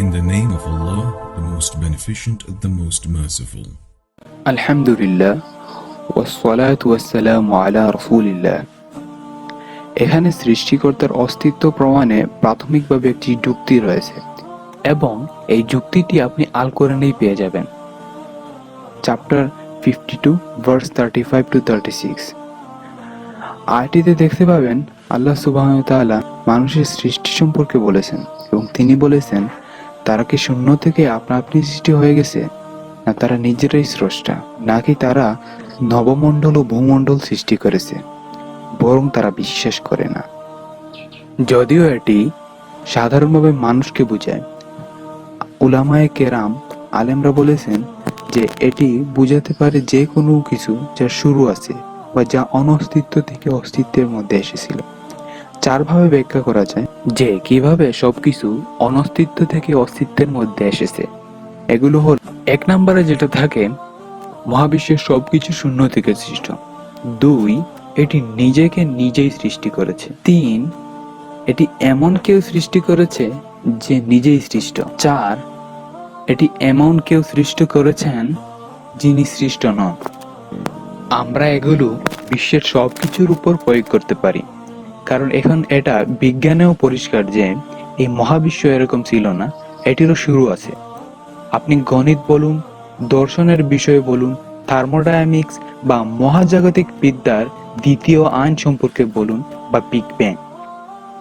In the name of Allah, the most beneficent, the most merciful. আলহামদুলিল্লাহ ওয়াসসালাতু ওয়াসসালামু আলা রাসূলিল্লাহ। এখানে সৃষ্টিকর্তার অস্তিত্ব প্রমাণে প্রাথমিকভাবে একটি যুক্তি রয়েছে এবং এই যুক্তিটি আপনি আল কোরআনেই পেয়ে যাবেন। Chapter 52 verse 35 two 36। আয়াতটিতে দেখতে পাবেন আল্লাহ সুবহানাহু ওয়া তাআলা মানুষের সৃষ্টি সম্পর্কে বলেছেন এবং তিনি বলেছেন তারা কি শূন্য থেকে আপনা আপনি সৃষ্টি হয়ে গেছে, না তারা নিজেরাই স্রষ্টা, নাকি তারা নবমণ্ডল ও ভূমণ্ডল সৃষ্টি করেছে, বরং তারা বিশ্বাস করে না। যদিও এটি সাধারণভাবে মানুষকে বোঝায়, উলামায়ে কেরাম আলেমরা বলেছেন যে এটি বোঝাতে পারে যে কোনো কিছু যার শুরু আছে বা যা অনস্তিত্ব থেকে অস্তিত্বের মধ্যে এসেছিল। চারভাবে ব্যাখ্যা করা যায় যে কিভাবে সবকিছু অনস্তিত্ব থেকে অস্তিত্বের মধ্যে এসেছে। এগুলো হল, এক নম্বরে যেটা থাকে, মহাবিশ্বের সবকিছু শূন্য থেকে সৃষ্ট। 2, এটি নিজেকে নিজেই সৃষ্টি করেছে। 3, এটি এমন কেউ সৃষ্টি করেছে যে নিজেই সৃষ্ট। 4, এটি এমন কেউ সৃষ্টি করেছেন যিনি সৃষ্ট নন। আমরা এগুলো বিশ্বের সবকিছুর উপর প্রয়োগ করতে পারি, কারণ এখন এটা বিজ্ঞানেও পরিষ্কার যে এই মহাবিশ্ব এরকম ছিল না, এটিরও শুরু আছে। আপনি গণিত বলুন, দর্শনের বিষয়ে বলুন, থার্মোডায়নামিক্স বা মহাজাগতিক বিদ্যার দ্বিতীয় আইন সম্পর্কে বলুন বা বিগ ব্যাং।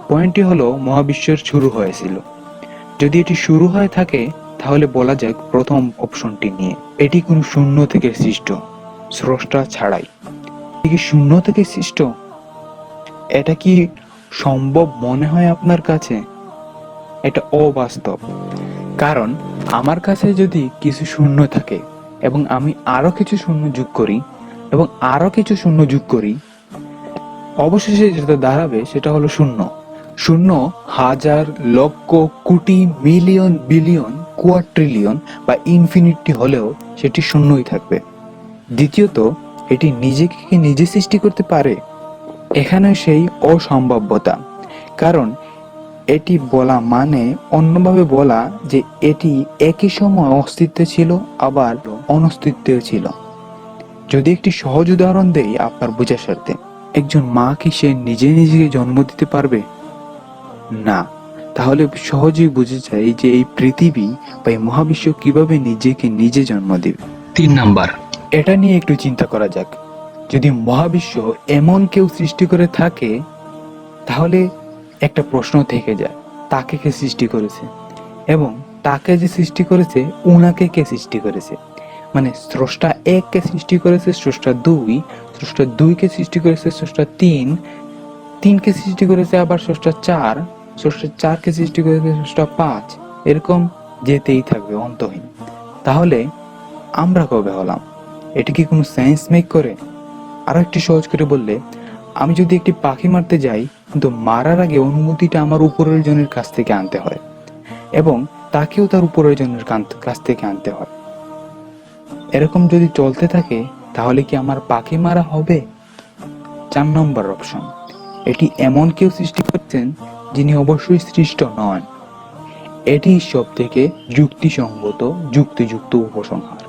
পয়েন্টটি হলো মহাবিশ্বের শুরু হয়েছিল। যদি এটি শুরু হয়ে থাকে তাহলে বলা যাক প্রথম অপশনটি নিয়ে, এটি কোনো শূন্য থেকে সৃষ্ট, স্রষ্টা ছাড়াই। এটি কি শূন্য থেকে সৃষ্ট? এটা কি সম্ভব মনে হয় আপনার কাছে? এটা অবাস্তব। কারণ আমার কাছে যদি কিছু শূন্য থাকে এবং আমি আরো কিছু শূন্য যোগ করি এবং আরো কিছু শূন্য যোগ করি, অবশেষে যেটা দাঁড়াবে সেটা হলো শূন্য। শূন্য হাজার, লক্ষ, কোটি, মিলিয়ন, বিলিয়ন, কোয়াড্রিলিয়ন বা ইনফিনিটি হলেও সেটি শূন্যই থাকবে। দ্বিতীয়ত, এটি নিজেকে কি নিজে সৃষ্টি করতে পারে? এখানে সেই অসম্ভাব্যতা। কারণ এটি বলা মানে অন্যভাবে বলা যে এটি একই সময় অস্তিত্বে ছিল আবার অনস্তিত্বেও ছিল। যদি একটি সহজ উদাহরণ দেই আপনার বোঝার স্বার্থে, একজন মা কি সে নিজে নিজেকে জন্ম দিতে পারবে? না। তাহলে সহজেই বুঝে যায় যে এই পৃথিবী বা এই মহাবিশ্ব কিভাবে নিজেকে নিজে জন্ম দেবে। 3 নাম্বার, এটা নিয়ে একটু চিন্তা করা যাক। যদি মহাবিশ্ব এমন কেউ সৃষ্টি করে থাকে তাহলে একটা প্রশ্ন থেকে যায়, তাকে কে সৃষ্টি করেছে এবং তাকে যে সৃষ্টি করেছে উনাকে কে সৃষ্টি করেছে। মানে স্রষ্টা 1 কে সৃষ্টি করেছে স্রষ্টা 2, স্রষ্টা 2 কে সৃষ্টি করেছে স্রষ্টা 3, 3 কে সৃষ্টি করেছে আবার স্রষ্টা 4, স্রষ্টা 4 কে সৃষ্টি করেছে স্রষ্টা 5, এরকম যেতেই থাকবে অন্তহীন। তাহলে আমরা কবে হলাম? এটা কি কোনো সেন্স মেক করে? আরো একটু সহজ করে বললে, আমি যদি একটি পাখি মারতে যাই কিন্তু মারার আগে অনুমতিটা আমার উপরের জনের কাছ থেকে আনতে হয় এবং তাকেও তার উপরের জনের কাছ থেকে আনতে হয়। এরকম যদি চলতে থাকে তাহলে কি আমার পাখি মারা হবে? 4 নম্বর অপশন, এটি এমন কেউ সৃষ্টি করছেন যিনি অবশ্যই সৃষ্ট নন। এটি সব থেকে যুক্তিসঙ্গত, যুক্তিযুক্ত উপসংহার।